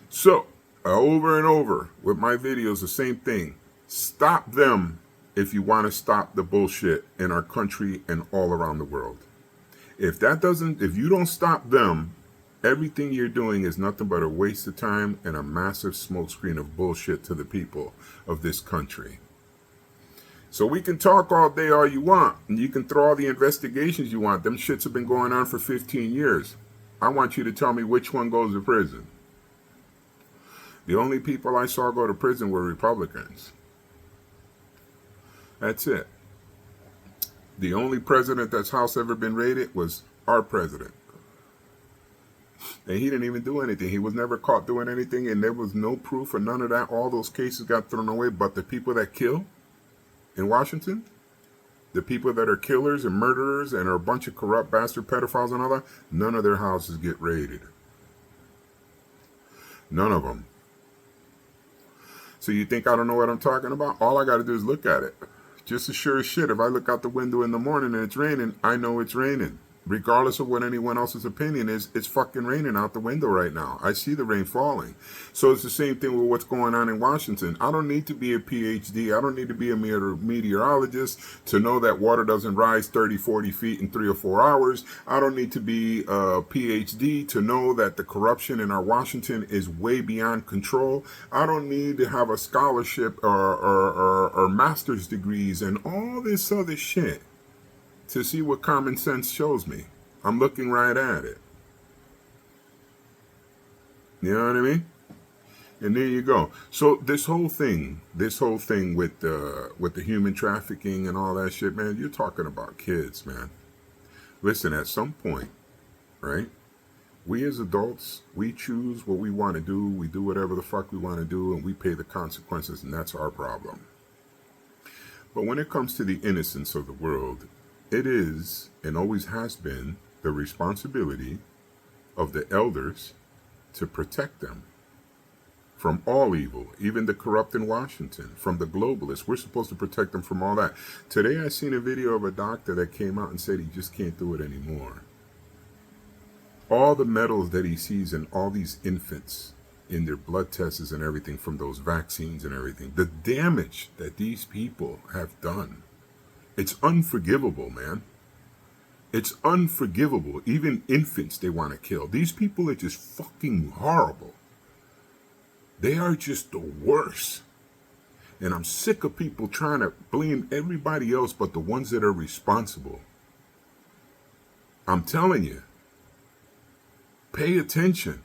So, over and over with my videos, the same thing. Stop them if you want to stop the bullshit in our country and all around the world. If you don't stop them, everything you're doing is nothing but a waste of time and a massive smokescreen of bullshit to the people of this country. So we can talk all day all you want, and you can throw all the investigations you want. Them shits have been going on for 15 years. I want you to tell me which one goes to prison. The only people I saw go to prison were Republicans. That's it. The only president that's house ever been raided was our president. And he didn't even do anything. He was never caught doing anything, and there was no proof or none of that. All those cases got thrown away. But the people that kill in Washington, the people that are killers and murderers and are a bunch of corrupt bastard pedophiles and all that, none of their houses get raided. None of them. So you think I don't know what I'm talking about? All I got to do is look at it. Just as sure as shit, if I look out the window in the morning and it's raining, I know it's raining. Regardless of what anyone else's opinion is, it's fucking raining out the window right now. I see the rain falling. So it's the same thing with what's going on in Washington. I don't need to be a PhD. I don't need to be a meteorologist to know that water doesn't rise 30, 40 feet in 3 or 4 hours. I don't need to be a PhD to know that the corruption in our Washington is way beyond control. I don't need to have a scholarship or master's degrees and all this other shit to see what common sense shows me. I'm looking right at it. You know what I mean? And there you go. So this whole thing with the human trafficking and all that shit, man, you're talking about kids, man. Listen, at some point, right? We as adults, we choose what we want to do. We do whatever the fuck we want to do, and we pay the consequences, and that's our problem. But when it comes to the innocence of the world, it is, and always has been, the responsibility of the elders to protect them from all evil, even the corrupt in Washington, from the globalists. We're supposed to protect them from all that. Today I seen a video of a doctor that came out and said he just can't do it anymore. All the medals that he sees in all these infants in their blood tests and everything from those vaccines and everything, the damage that these people have done, it's unforgivable, man. It's unforgivable. Even infants they want to kill. These people are just fucking horrible. They are just the worst. And I'm sick of people trying to blame everybody else but the ones that are responsible. I'm telling you, pay attention.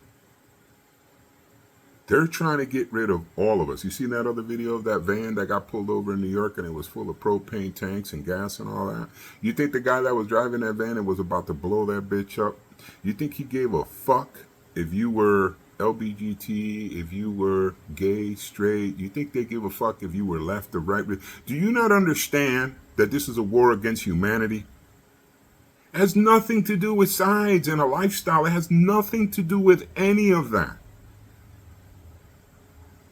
They're trying to get rid of all of us. You seen that other video of that van that got pulled over in New York and it was full of propane tanks and gas and all that? You think the guy that was driving that van and was about to blow that bitch up, you think he gave a fuck if you were LBGT, if you were gay, straight? You think they give a fuck if you were left or right? Do you not understand that this is a war against humanity? It has nothing to do with sides and a lifestyle. It has nothing to do with any of that.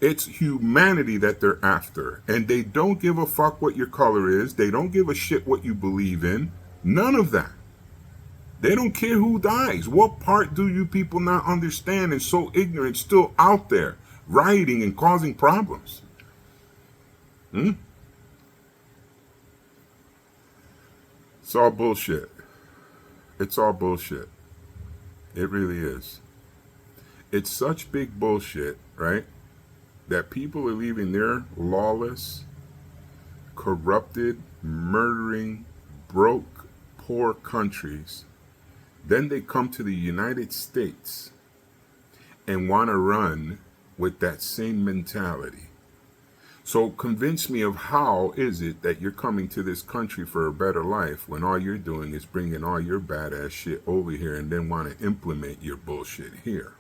It's humanity that they're after. And they don't give a fuck what your color is. They don't give a shit what you believe in. None of that. They don't care who dies. What part do you people not understand and so ignorant still out there rioting and causing problems? It's all bullshit. It's all bullshit. It really is. It's such big bullshit, right? That people are leaving their lawless, corrupted, murdering, broke, poor countries. Then they come to the United States and want to run with that same mentality. So convince me of how is it that you're coming to this country for a better life when all you're doing is bringing all your badass shit over here and then want to implement your bullshit here.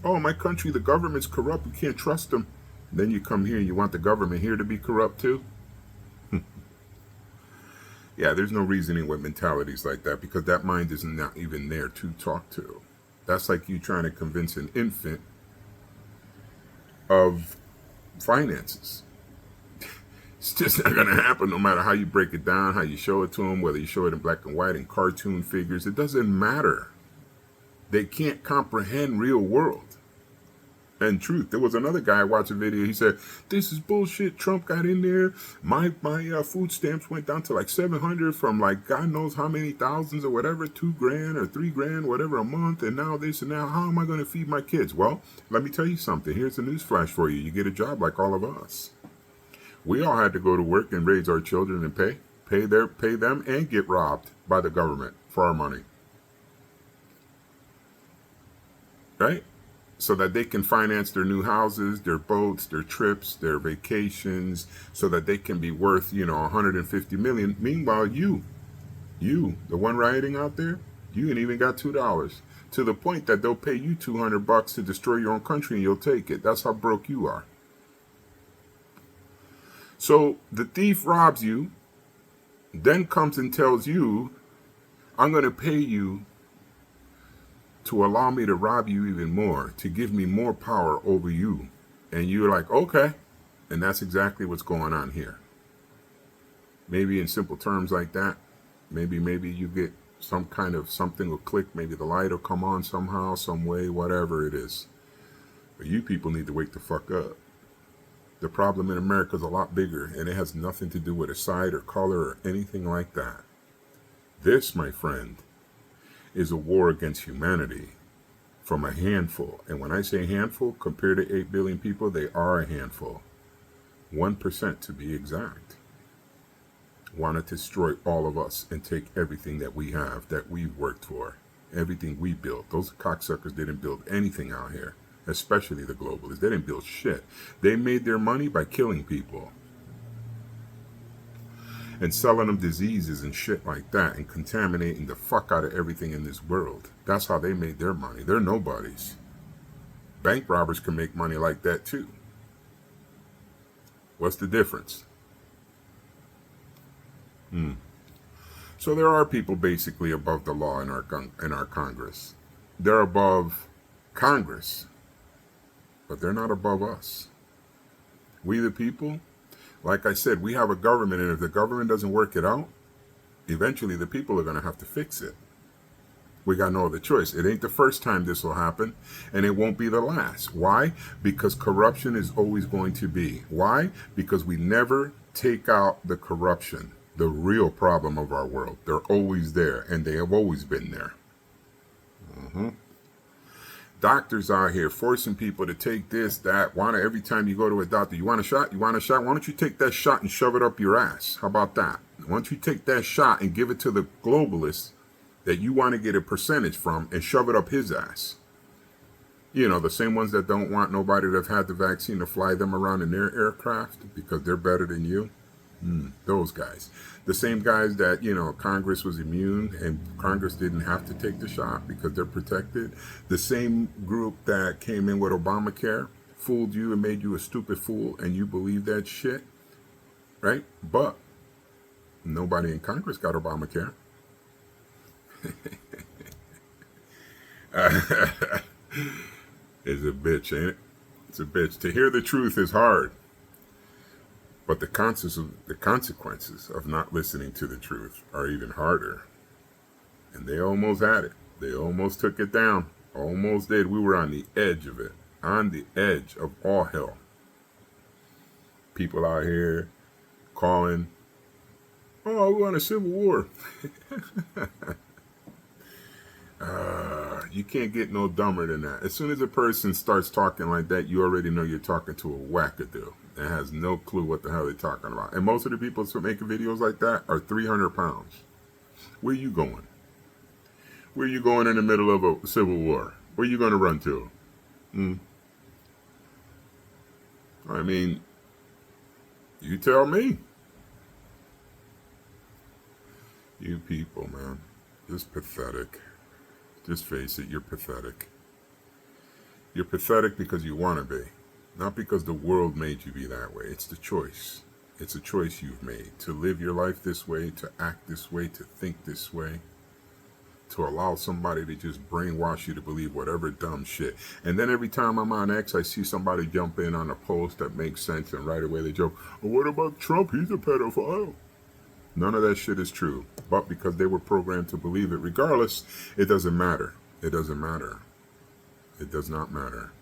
Oh, my country, the government's corrupt. We can't trust them. Then you come here and you want the government here to be corrupt too? Yeah, there's no reasoning with mentalities like that because that mind is not even there to talk to. That's like you trying to convince an infant of finances. It's just not going to happen no matter how you break it down, how you show it to them, whether you show it in black and white and cartoon figures. It doesn't matter. They can't comprehend real world and truth. There was another guy I watched a video. He said, "This is bullshit. Trump got in there. My food stamps went down to like 700 from like God knows how many thousands or whatever, $2,000 or $3,000, whatever a month. And now this and now, how am I going to feed my kids?" Well, let me tell you something. Here's a news flash for you. You get a job like all of us. We all had to go to work and raise our children and pay them and get robbed by the government for our money. Right? So that they can finance their new houses, their boats, their trips, their vacations, so that they can be worth, 150 million. Meanwhile, you, the one rioting out there, you ain't even got $2, to the point that they'll pay you $200 to destroy your own country and you'll take it. That's how broke you are. So the thief robs you, then comes and tells you, "I'm going to pay you to allow me to rob you even more, to give me more power over you." And you're like, okay. And that's exactly what's going on here. Maybe in simple terms like that, maybe you get some kind of something will click, maybe the light will come on somehow, some way, whatever it is. But you people need to wake the fuck up. The problem in America is a lot bigger, and it has nothing to do with a side or color or anything like that. This, my friend, is a war against humanity from a handful. And when I say handful, compared to 8 billion people, they are a handful. 1% to be exact. Want to destroy all of us and take everything that we have, that we've worked for, everything we built. Those cocksuckers didn't build anything out here, especially the globalists. They didn't build shit. They made their money by killing people and selling them diseases and shit like that and contaminating the fuck out of everything in this world. That's how they made their money. They're nobodies. Bank robbers can make money like that too. What's the difference? So there are people basically above the law in our Congress. They're above Congress, but they're not above us. We the people, like I said, we have a government, and if the government doesn't work it out, eventually the people are going to have to fix it. We got no other choice. It ain't the first time this will happen, and it won't be the last. Why? Because corruption is always going to be. Why? Because we never take out the corruption, the real problem of our world. They're always there, and they have always been there. Doctors out here forcing people to take this, that. Every time you go to a doctor, you want a shot? You want a shot? Why don't you take that shot and shove it up your ass? How about that? Why don't you take that shot and give it to the globalist that you want to get a percentage from and shove it up his ass? You know, the same ones that don't want nobody that have had the vaccine to fly them around in their aircraft because they're better than you. Those guys. The same guys that, you know, Congress was immune and Congress didn't have to take the shot because they're protected. The same group that came in with Obamacare fooled you and made you a stupid fool and you believe that shit, right? But nobody in Congress got Obamacare. It's a bitch, ain't it? It's a bitch. To hear the truth is hard. But the consequences of not listening to the truth are even harder. And they almost had it. They almost took it down. Almost did. We were on the edge of it. On the edge of all hell. People out here calling, oh, we want a civil war. You can't get no dumber than that. As soon as a person starts talking like that, you already know you're talking to a wackadoo that has no clue what the hell they're talking about. And most of the people who make videos like that are 300 pounds. Where you going? Where you going in the middle of a civil war? Where you going to run to? I mean, you tell me. You people, man, just pathetic. Just face it, you're pathetic. You're pathetic because you want to be. Not because the world made you be that way. It's the choice. It's a choice you've made. To live your life this way, to act this way, to think this way. To allow somebody to just brainwash you to believe whatever dumb shit. And then every time I'm on X, I see somebody jump in on a post that makes sense and right away they joke, well, what about Trump? He's a pedophile. None of that shit is true. But because they were programmed to believe it, regardless, it doesn't matter. It doesn't matter. It does not matter.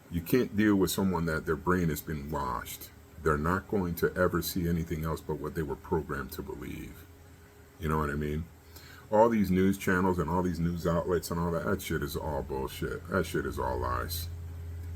You can't deal with someone that their brain has been washed. They're not going to ever see anything else but what they were programmed to believe. You know what I mean? All these news channels and all these news outlets and all that shit is all bullshit. That shit is all lies.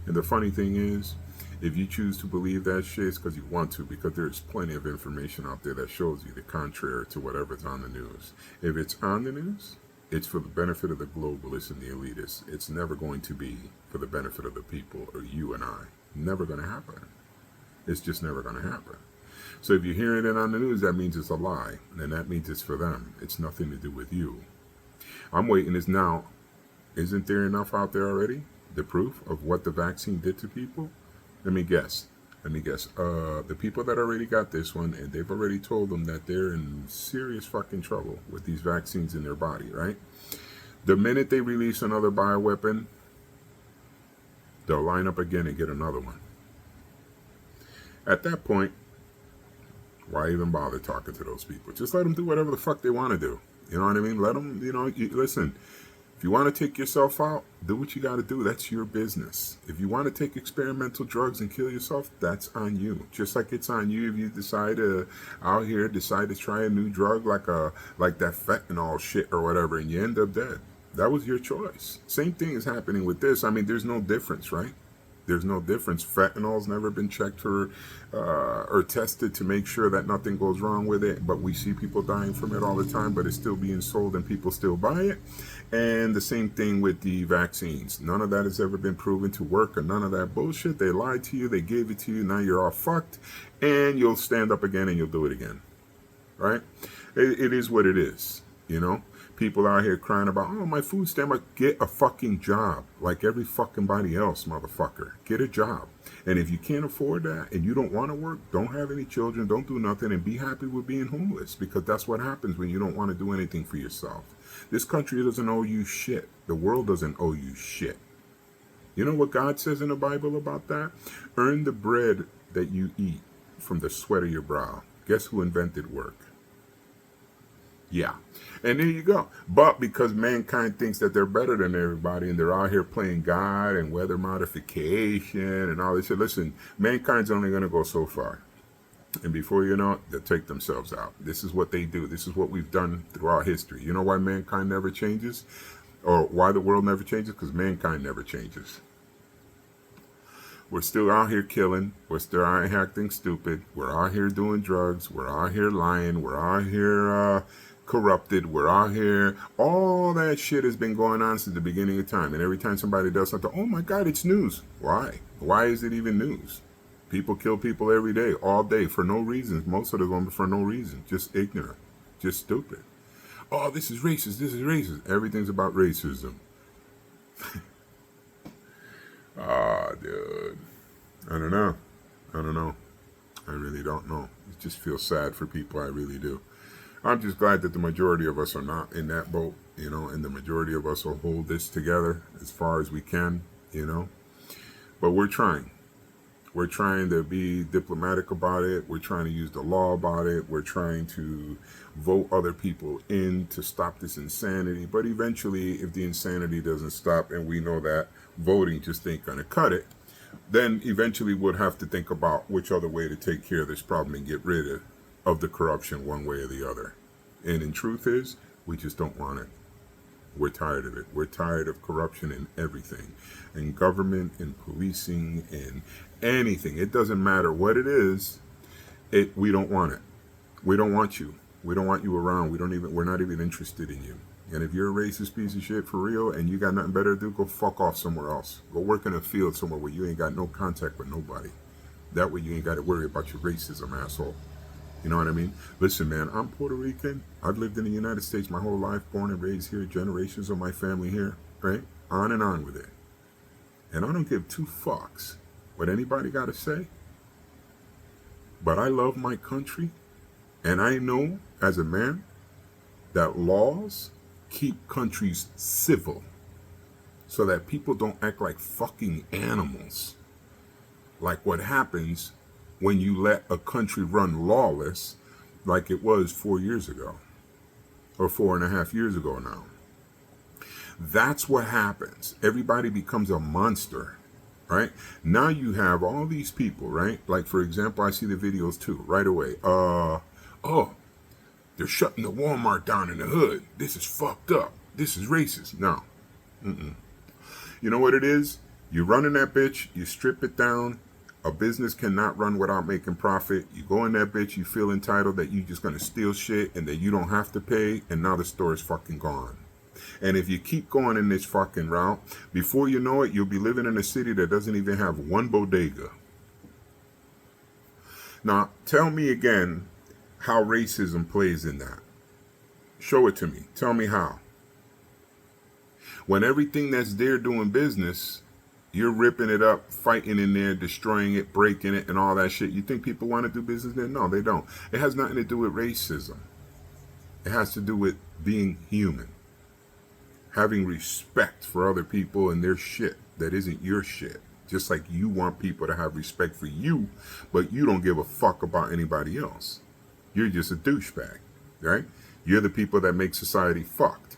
And the funny thing is, if you choose to believe that shit, it's because you want to, because there's plenty of information out there that shows you the contrary to whatever's on the news. If it's on the news, it's for the benefit of the globalists and the elitists. It's never going to be for the benefit of the people or you and I. Never going to happen. It's just never going to happen. So if you're hearing it on the news, that means it's a lie. And that means it's for them. It's nothing to do with you. I'm waiting is now, isn't there enough out there already? The proof of what the vaccine did to people? Let me guess. The people that already got this one, and they've already told them that they're in serious fucking trouble with these vaccines in their body, right? The minute they release another bioweapon, they'll line up again and get another one. At that point, why even bother talking to those people? Just let them do whatever the fuck they want to do. You know what I mean? Let them, listen. If you want to take yourself out, do what you got to do. That's your business. If you want to take experimental drugs and kill yourself, that's on you. Just like it's on you if you decide to try a new drug like that fentanyl shit or whatever, and you end up dead. That was your choice. Same thing is happening with this. I mean, there's no difference, right? There's no difference. Fentanyl's never been checked for or tested to make sure that nothing goes wrong with it. But we see people dying from it all the time, but it's still being sold and people still buy it. And the same thing with the vaccines. None of that has ever been proven to work or none of that bullshit. They lied to you. They gave it to you. Now you're all fucked. And you'll stand up again and you'll do it again. Right? It is what it is. You know? People out here crying about, oh, my food stamp. Get a fucking job like every fucking body else, motherfucker. Get a job. And if you can't afford that and you don't want to work, don't have any children, don't do nothing, and be happy with being homeless, because that's what happens when you don't want to do anything for yourself. This country doesn't owe you shit. The world doesn't owe you shit. You know what God says in the Bible about that? Earn the bread that you eat from the sweat of your brow. Guess who invented work? Yeah. And there you go. But because mankind thinks that they're better than everybody and they're out here playing God and weather modification and all this shit, listen, mankind's only going to go so far. And before you know it, they'll take themselves out. This is what they do. This is what we've done throughout history. You know why mankind never changes? Or why the world never changes? Because mankind never changes. We're still out here killing. We're still out here acting stupid. We're out here doing drugs. We're out here lying. We're out here corrupted. We're out here. All that shit has been going on since the beginning of time. And every time somebody does something, oh my God, it's news. Why? Why is it even news? People kill people every day, all day, for no reason. Most of them for no reason. Just ignorant. Just stupid. Oh, this is racist. This is racist. Everything's about racism. Ah, dude. I don't know. I don't know. I really don't know. It just feels sad for people. I really do. I'm just glad that the majority of us are not in that boat, and the majority of us will hold this together as far as we can, But we're trying. We're trying to be diplomatic about it. We're trying to use the law about it. We're trying to vote other people in to stop this insanity. But eventually, if the insanity doesn't stop, and we know that voting just ain't going to cut it, then eventually we'll have to think about which other way to take care of this problem and get rid of the corruption one way or the other. And in truth is, we just don't want it. We're tired of it. We're tired of corruption in everything, in government, in policing, in anything. It doesn't matter what it is. We don't want it. We don't want you. We don't want you around. We're not even interested in you. And if you're a racist piece of shit for real and you got nothing better to do, go fuck off somewhere else. Go work in a field somewhere where you ain't got no contact with nobody. That way you ain't got to worry about your racism, asshole. You know what I mean? Listen, man, I'm Puerto Rican. I've lived in the United States my whole life, born and raised here, generations of my family here, right? On and on with it. And I don't give two fucks what anybody got to say. But I love my country. And I know, as a man, that laws keep countries civil so that people don't act like fucking animals. Like what happens when you let a country run lawless like it was 4 years ago or 4.5 years ago now. That's what happens. Everybody becomes a monster, right? Now you have all these people, right? Like, for example, I see the videos too, right away. Oh, they're shutting the Walmart down in the hood. This is fucked up. This is racist. No. You know what it is? You run in that bitch, you strip it down. A business cannot run without making profit. You go in that bitch, you feel entitled that you just gonna steal shit and that you don't have to pay, and now the store is fucking gone. And if you keep going in this fucking route, before you know it, you'll be living in a city that doesn't even have one bodega. Now, tell me again how racism plays in that. Show it to me. Tell me how. When everything that's there doing business, you're ripping it up, fighting in there, destroying it, breaking it, and all that shit. You think people want to do business there? No, they don't. It has nothing to do with racism. It has to do with being human. Having respect for other people and their shit that isn't your shit. Just like you want people to have respect for you, but you don't give a fuck about anybody else. You're just a douchebag, right? You're the people that make society fucked,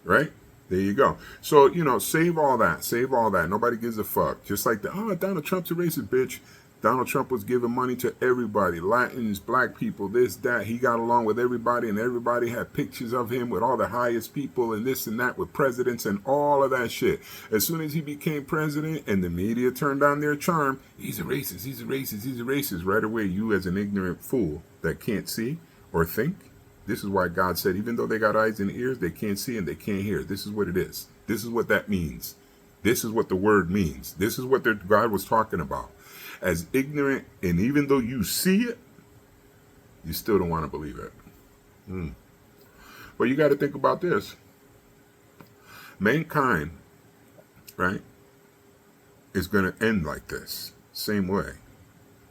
right? There you go. So, save all that. Save all that. Nobody gives a fuck. Just like Donald Trump's a racist, bitch. Donald Trump was giving money to everybody. Latins, black people, this, that. He got along with everybody, and everybody had pictures of him with all the highest people and this and that with presidents and all of that shit. As soon as he became president and the media turned on their charm, he's a racist, he's a racist, he's a racist. Right away, you as an ignorant fool that can't see or think, this is why God said, even though they got eyes and ears, they can't see and they can't hear. This is what it is. This is what that means. This is what the word means. This is what God was talking about. As ignorant, and even though you see it, you still don't want to believe it. But you got to think about this. Mankind, right, is going to end like this, same way.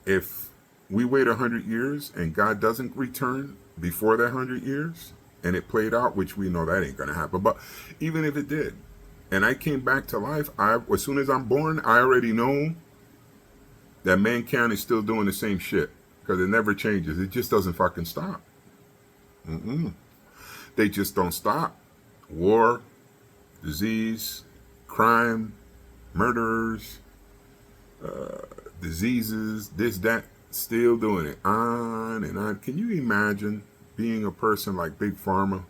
If we wait 100 years and God doesn't return before that 100 years, and it played out, which we know that ain't going to happen, but even if it did, and I came back to life, as soon as I'm born, I already know that mankind is still doing the same shit, because it never changes. It just doesn't fucking stop. They just don't stop. War, disease, crime, murderers, diseases, this, that, still doing it on and on. Can you imagine being a person like Big Pharma?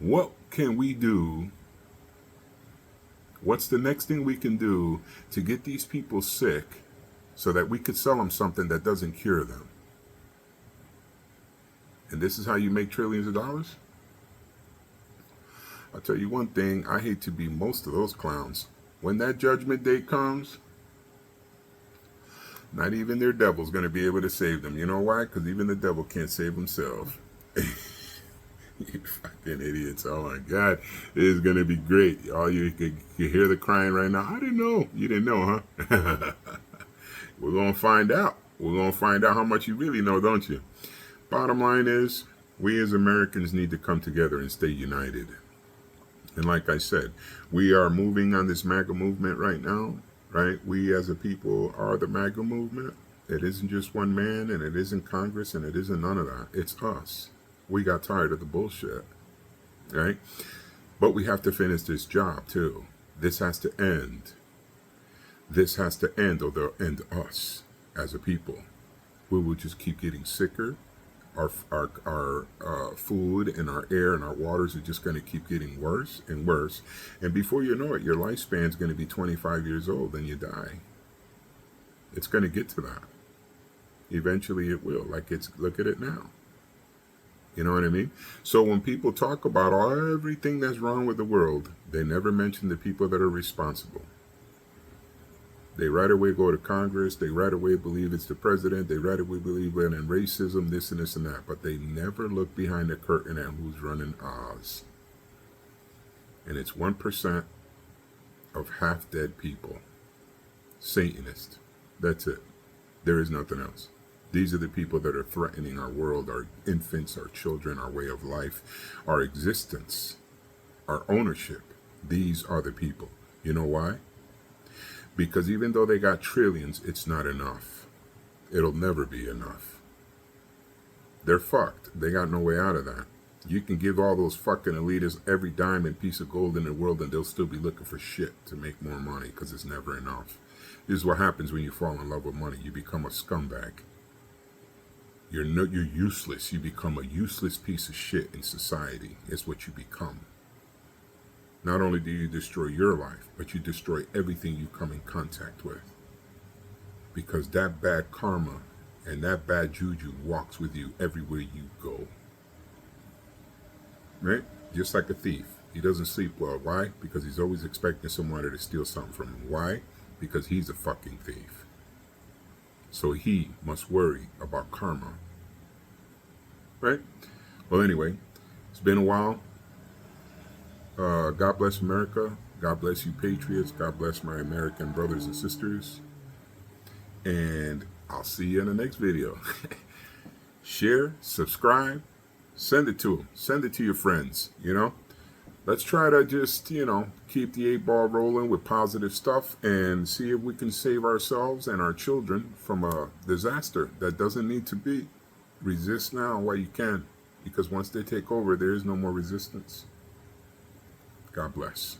What can we do? What's the next thing we can do to get these people sick so that we could sell them something that doesn't cure them? And this is how you make trillions of dollars? I'll tell you one thing, I hate to be most of those clowns. When that judgment day comes, not even their devil's going to be able to save them. You know why? Because even the devil can't save himself. You fucking idiots. Oh my God. It is going to be great. All you could hear the crying right now. I didn't know. You didn't know, huh? We're going to find out. We're going to find out how much you really know, don't you? Bottom line is, we as Americans need to come together and stay united. And like I said, we are moving on this MAGA movement right now, right? We as a people are the MAGA movement. It isn't just one man, and it isn't Congress, and it isn't none of that. It's us. We got tired of the bullshit, right? But we have to finish this job too. This has to end. This has to end, or they'll end us as a people. We will just keep getting sicker. Our food and our air and our waters are just going to keep getting worse and worse. And before you know it, your lifespan is going to be 25 years old and you die. It's going to get to that. Eventually it will. Look at it now. You know what I mean? So when people talk about everything that's wrong with the world, they never mention the people that are responsible. They right away go to Congress. They right away believe it's the president. They right away believe in racism, this and this and that. But they never look behind the curtain at who's running Oz. And it's 1% of half-dead people. Satanists. That's it. There is nothing else. These are the people that are threatening our world, our infants, our children, our way of life, our existence, our ownership. These are the people. You know why? Because even though they got trillions, it's not enough. It'll never be enough. They're fucked. They got no way out of that. You can give all those fucking elitists every dime and piece of gold in the world and they'll still be looking for shit to make more money because it's never enough. This is what happens when you fall in love with money. You become a scumbag. You're useless. You become a useless piece of shit in society. It's what you become. Not only do you destroy your life, but you destroy everything you come in contact with. Because that bad karma and that bad juju walks with you everywhere you go. Right? Just like a thief. He doesn't sleep well. Why? Because he's always expecting somebody to steal something from him. Why? Because he's a fucking thief. So he must worry about karma. Right? Well, anyway, it's been a while. God bless America. God bless you, patriots. God bless my American brothers and sisters. And I'll see you in the next video. Share, subscribe, send it to them. Send it to your friends, you know. Let's try to just, keep the 8-ball rolling with positive stuff and see if we can save ourselves and our children from a disaster that doesn't need to be. Resist now while you can, because once they take over, there is no more resistance. God bless.